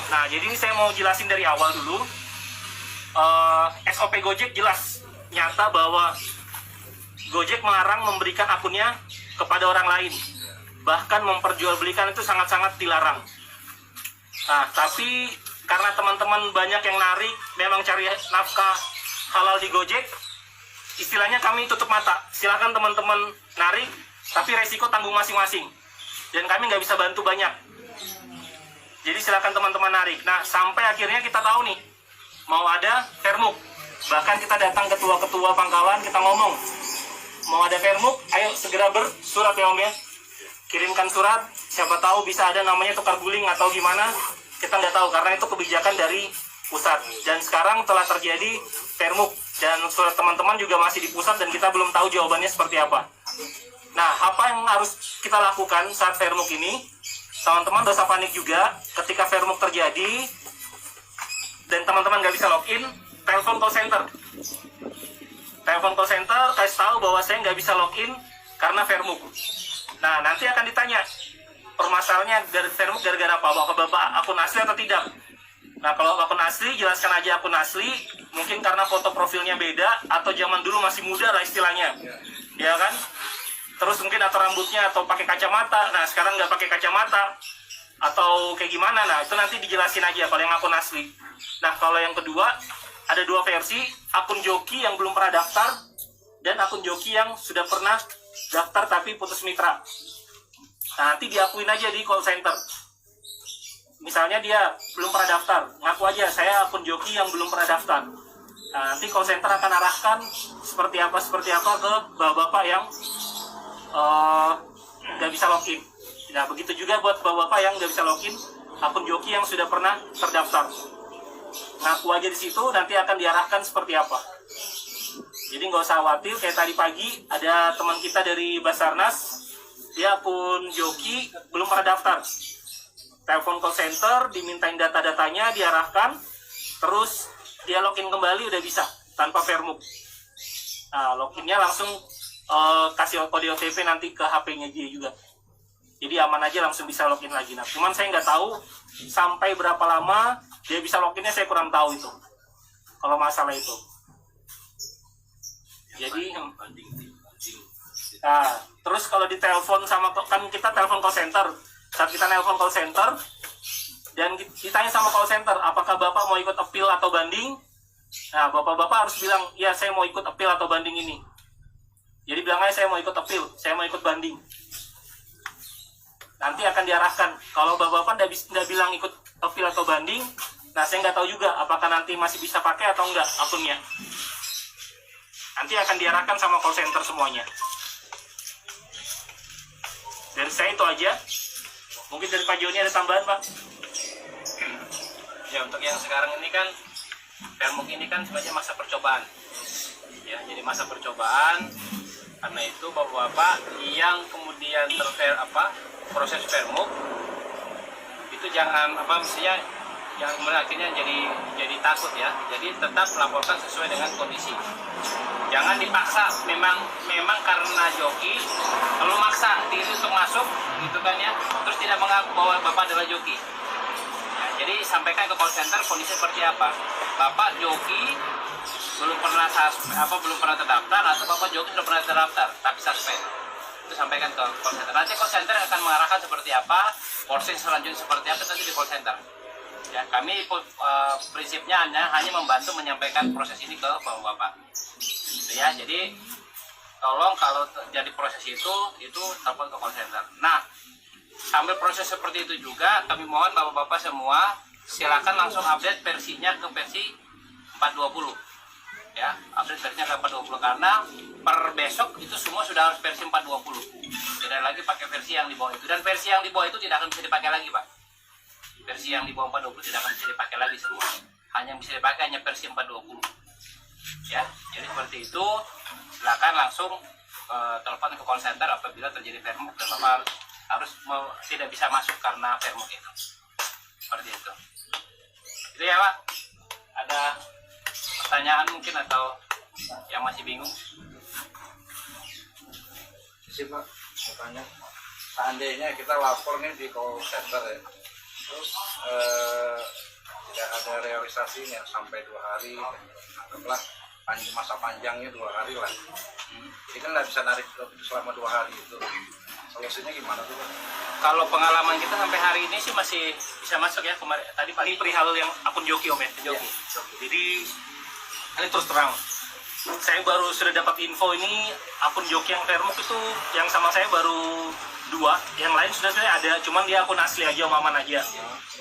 Nah, jadi ini saya mau jelasin dari awal dulu. SOP Gojek jelas, nyata bahwa Gojek melarang memberikan akunnya kepada orang lain. Bahkan memperjualbelikan itu sangat-sangat dilarang. Nah, tapi karena teman-teman banyak yang narik, memang cari nafkah halal di Gojek, istilahnya kami tutup mata. Silakan teman-teman narik, tapi resiko tanggung masing-masing. Dan kami nggak bisa bantu banyak. Jadi silakan teman-teman narik. Nah, sampai akhirnya kita tahu nih, mau ada Vermuk. Bahkan kita datang ketua-ketua pangkalan, kita ngomong, mau ada Vermuk, ayo segera bersurat ya Om ya. Kirimkan surat, siapa tahu bisa ada namanya tukar guling atau gimana, kita nggak tahu, karena itu kebijakan dari pusat. Dan sekarang telah terjadi Vermuk, dan surat teman-teman juga masih di pusat, dan kita belum tahu jawabannya seperti apa. Nah, apa yang harus kita lakukan saat Vermuk ini? Teman-teman dosa panik juga, ketika Vermuk terjadi, dan teman-teman nggak bisa login, telepon call center. Telepon call center, kasih tahu bahwa saya nggak bisa login karena Vermuk. Nah, nanti akan ditanya, permasalahannya dari Vermuk gara-gara apa? Bapak akun asli atau tidak? Nah, kalau akun asli, jelaskan aja akun asli, mungkin karena foto profilnya beda, atau zaman dulu masih muda lah istilahnya. Ya kan? Terus mungkin atau rambutnya, atau pakai kacamata, nah sekarang nggak pakai kacamata, atau kayak gimana, nah itu nanti dijelasin aja kalau yang akun asli. Nah, kalau yang kedua, ada dua versi, akun joki yang belum pernah daftar, dan akun joki yang sudah pernah daftar tapi putus mitra. Nah, nanti diakuin aja di call center. Misalnya dia belum pernah daftar, ngaku aja saya akun joki yang belum pernah daftar. Nah, nanti call center akan arahkan seperti apa ke bapak-bapak yang nggak bisa login. Nah, begitu juga buat bapak-bapak yang nggak bisa login akun joki yang sudah pernah terdaftar. Ngaku aja di situ, nanti akan diarahkan seperti apa. Jadi nggak usah khawatir, kayak tadi pagi ada teman kita dari Basarnas, dia akun joki belum pernah daftar. Telepon call center, dimintain data-datanya, diarahkan, terus dia login kembali udah bisa, tanpa Vermuk. Nah, loginnya langsung kasih kode OTP nanti ke HP-nya dia juga. Jadi aman aja, langsung bisa login lagi. Nah, cuman saya nggak tahu sampai berapa lama dia bisa loginnya, saya kurang tahu itu. Kalau masalah itu. Jadi, nah, terus kalau ditelepon sama, kan kita telepon call center. Saat kita telepon call center, dan ditanya sama call center, apakah Bapak mau ikut appeal atau banding? Nah, Bapak-Bapak harus bilang, ya saya mau ikut appeal atau banding ini. Jadi bilang aja saya mau ikut appeal, saya mau ikut banding. Nanti akan diarahkan. Kalau Bapak-Bapak nggak bilang ikut appeal atau banding, nah saya nggak tahu juga apakah nanti masih bisa pakai atau enggak akunnya. Nanti akan diarahkan sama call center semuanya. Dari saya itu aja. Mungkin dari Pak Joni ada tambahan, Pak? Ya, untuk yang sekarang ini kan Vermuk ini kan sebenarnya masa percobaan. Ya, jadi masa percobaan. Karena itu Bapak-bapak yang kemudian proses Vermuk itu jangan mestinya yang akhirnya jadi takut ya. Jadi tetap melaporkan sesuai dengan kondisi. Jangan dipaksa, memang karena joki, kalau maksa diri untuk masuk gitu kan ya, terus tidak mengaku bahwa Bapak adalah joki. Ya, jadi sampaikan ke call center kondisi seperti apa. Bapak joki belum pernah terdaftar, atau Bapak joki sudah pernah terdaftar tapi suspend. Itu sampaikan ke call center. Nanti call center akan mengarahkan seperti apa, porsi selanjutnya seperti apa, nanti di call center. Ya, kami prinsipnya hanya membantu menyampaikan proses ini ke Bapak-bapak. Ya, jadi tolong kalau jadi proses itu telepon ke call center. Nah, sambil proses seperti itu juga kami mohon Bapak-bapak semua silakan langsung update versinya ke versi 420. Ya, update versinya ke 420 karena per besok itu semua sudah harus versi 420. Tidak lagi pakai versi yang di bawah itu, dan versi yang di bawah itu tidak akan bisa dipakai lagi, Pak. Versi yang di bawah 420 tidak akan bisa dipakai lagi semua. Hanya bisa dipakai hanya versi 420. Ya, jadi seperti itu. Silakan langsung telepon ke call center apabila terjadi Vermuk dan Bapak harus tidak bisa masuk karena Vermuk itu. Seperti itu. Itu ya, Pak. Ada pertanyaan mungkin atau yang masih bingung? Sih, Pak, mau tanya. Seandainya kita lapor nih di call center ya, terus saya realisasinya sampai 2 hari, anggaplah masa panjangnya 2 hari lah. Jadi kan nggak bisa narik selama 2 hari itu. Solusinya gimana tuh, Pak? Kalau pengalaman kita sampai hari ini sih masih bisa masuk ya. Kemarin tadi pagi Ini perihal yang akun joki Om ya, joki. Jadi ini terus terang, saya baru sudah dapat info ini akun joki yang Fairmuk itu yang sama saya baru 2, yang lain sudah saya ada, cuman dia akun asli aja, Om Aman aja.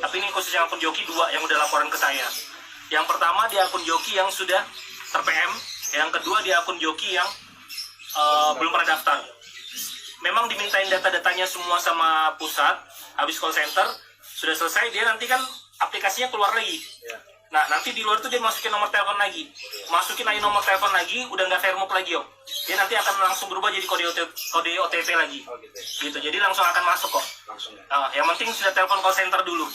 Tapi ini khusus yang akun joki 2 yang udah laporan ke saya. Yang pertama dia akun joki yang sudah ter-PM, yang kedua dia akun joki yang belum pernah daftar. Memang dimintain data-datanya semua sama pusat, habis call center, sudah selesai, dia nanti kan aplikasinya keluar lagi. Nah, nanti di luar itu dia masukin nomor telepon lagi. Masukin lagi nomor telepon lagi, udah nggak Fairmuk lagi, Om. Dia nanti akan langsung berubah jadi kode OTP lagi. Oh gitu. Gitu, jadi langsung akan masuk kok. Langsung ya. Yang penting sudah telepon call center dulu.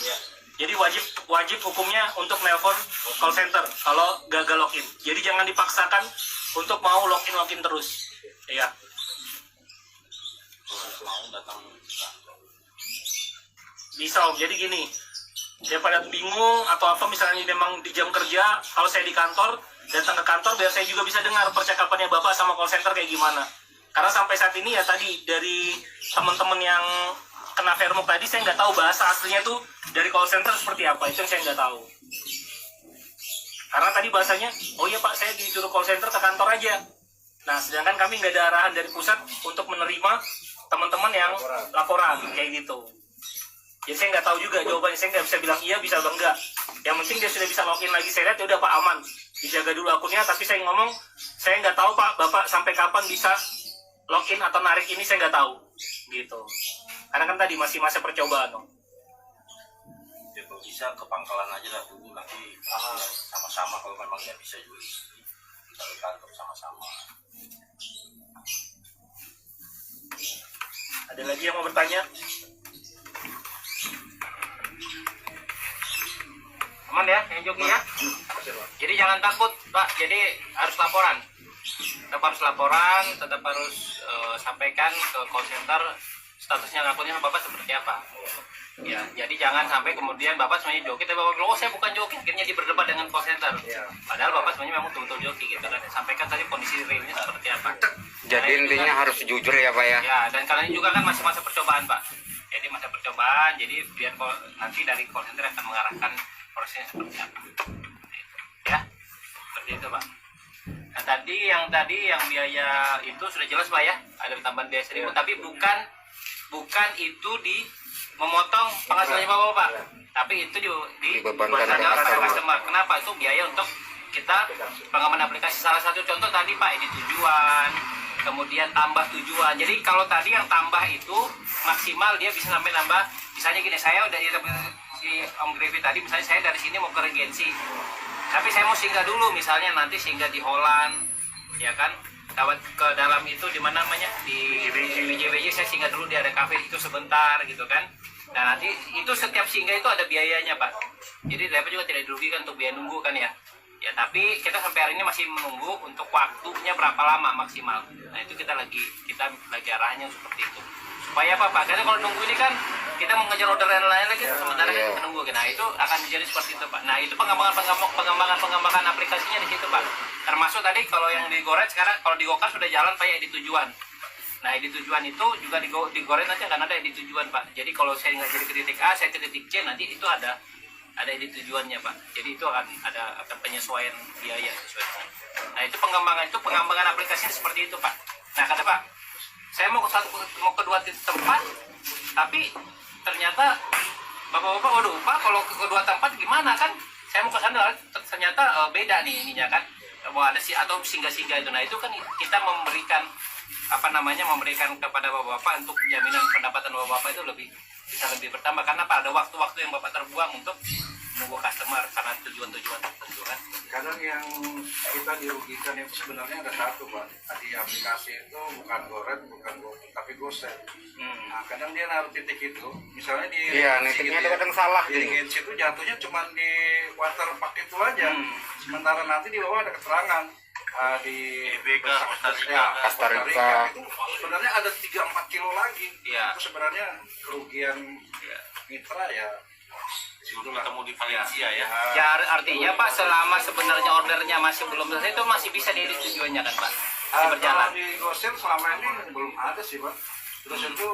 Jadi wajib hukumnya untuk nelpon call center kalau gagal login. Jadi jangan dipaksakan untuk mau login terus. Iya. Bisa Om, jadi gini, daripada bingung atau apa misalnya memang di jam kerja, kalau saya di kantor, datang ke kantor biar saya juga bisa dengar percakapannya Bapak sama call center kayak gimana. Karena sampai saat ini ya tadi dari teman-teman yang kena Fairmuk tadi, saya nggak tahu bahasa aslinya tuh dari call center seperti apa, itu yang saya nggak tahu. Karena tadi bahasanya, oh iya Pak, saya disuruh call center ke kantor aja. Nah, sedangkan kami nggak ada arahan dari pusat untuk menerima teman-teman yang laporan kayak gitu. Jadi saya nggak tahu juga jawabannya, saya nggak bisa bilang iya bisa atau enggak. Yang penting dia sudah bisa login lagi, saya lihat ya udah Pak aman, dijaga dulu akunnya. Tapi saya ngomong, saya nggak tahu Pak, Bapak sampai kapan bisa login atau narik ini saya nggak tahu, gitu. Karena kan tadi masih masa percobaan, Om. Ya kalau bisa ke pangkalan aja lah dulu, nanti sama-sama kalau memang nggak bisa juga kita ke kantor sama-sama. Ada lagi yang mau bertanya? aman ya, yang joki ya. Jadi jangan takut, Pak. Jadi harus laporan. Tetap harus sampaikan ke call center statusnya akunnya Bapak seperti apa. Ya, jadi jangan sampai kemudian Bapak sebenarnya joki, tapi Bapak bilang, oh saya bukan joki, akhirnya dia berdebat dengan call center. Padahal Bapak sebenarnya memang betul-betul joki gitu kan. Sampaikan tadi kondisi realnya seperti apa. Jadi intinya harus jujur ya Pak ya. Ya, dan kalian juga kan masih masa percobaan Pak. Jadi masa percobaan, jadi biar nanti dari call center akan mengarahkan prosesnya seperti apa. Ya, seperti itu Pak. Nah tadi yang biaya itu sudah jelas Pak ya, ada tambahan biaya 1.000, tapi bukan itu di memotong penghasilannya Bapak, tapi itu Dibebankan pada ke customer. Kenapa? Itu biaya untuk kita pengaman aplikasi. Salah satu contoh tadi Pak, ini tujuan, kemudian tambah tujuan. Jadi kalau tadi yang tambah itu maksimal dia bisa sampai nambah, misalnya gini, saya udah si Om Griffith tadi, misalnya saya dari sini mau ke Regency, tapi saya mau singgah dulu, misalnya nanti singgah di Holland, ya kan, lewat ke dalam itu di mana namanya, di BJBJ saya singgah dulu, di ada kafe itu sebentar gitu kan. Nah nanti itu setiap singgah itu ada biayanya Pak, jadi Bapak juga tidak dirugikan untuk biaya nunggu kan ya. Ya tapi kita sampai hari ini masih menunggu untuk waktunya berapa lama maksimal. Nah itu kita lagi arahnya seperti itu. Supaya apa Pak? Karena kalau nunggu ini kan kita mau ngejar order yang lain lagi, sementara kita menunggu. Nah itu akan menjadi seperti itu Pak. Nah itu pengembangan aplikasinya di situ Pak. Termasuk tadi kalau yang di Goret sekarang, kalau di Gokar sudah jalan Pak ya di tujuan. Nah di tujuan itu juga di Goret nanti akan ada yang di tujuan Pak. Jadi kalau saya nggak jadi ke titik A, saya ke titik C, nanti itu ada di tujuannya Pak. Jadi itu akan penyesuaian biaya sesuai dengan. Nah itu pengembangan aplikasinya seperti itu Pak. Nah kata Pak, saya mau ke dua tempat, tapi ternyata bapak-bapak, waduh Pak, kalau ke kedua tempat gimana kan? Saya mau ke sana, ternyata beda nih ininya kan. Mau ada atau singgah-singgah itu. Nah itu kan kita memberikan kepada bapak-bapak untuk jaminan pendapatan bapak-bapak itu bisa lebih bertambah, karena pada waktu-waktu yang bapak terbuang untuk menunggu customer karena tujuan-tujuan tertentu kan. Kadang yang kita dirugikan itu sebenarnya ada satu Pak, di aplikasi itu bukan Goret, tapi Goset. Nah kadang dia naruh titik itu, misalnya di titiknya itu kadang salah di Regency itu jatuhnya cuma di waterpark itu aja, sementara nanti di bawah ada keterangan di Costa Rica itu sebenarnya ada 3-4 kilo lagi. Itu sebenarnya kerugian mitra ya. Di sebelum ketemu di Valencia ya. Ya artinya Pak, selama sebenarnya ordernya masih belum selesai itu masih bisa diedit tujuannya kan Pak? Masih berjalan. Kalau di GoSave selama ini belum ada sih Pak. Terus itu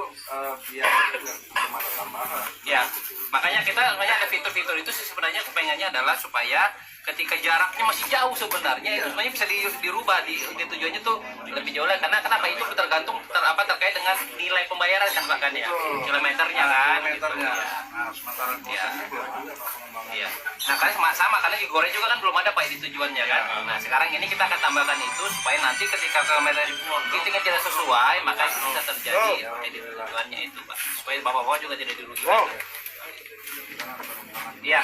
biayanya juga belum ada tambahan. Ya, makanya ada fitur-fitur itu sih sebenarnya kepengennya adalah supaya ketika jaraknya masih jauh sebenarnya itu sebenarnya bisa dirubah di tujuannya tuh lebih jauh lagi. Karena kenapa itu tergantung terkait dengan nilai pembayaran kan Pak kan ya, kilometernya kan. Kilometernya. Gitu. Nah, sementara GoSave belum ada Pak pengembangan. Iya. Nah karena sama karena di Goreng juga kan belum ada Pak di tujuannya kan. Nah sekarang ini kita akan tambahkan itu supaya nanti ketika kilometer titiknya tidak sesuai maka itu bisa terjadi edit tujuannya itu Pak. Supaya bapak-bapak juga tidak dirugikan. Iya.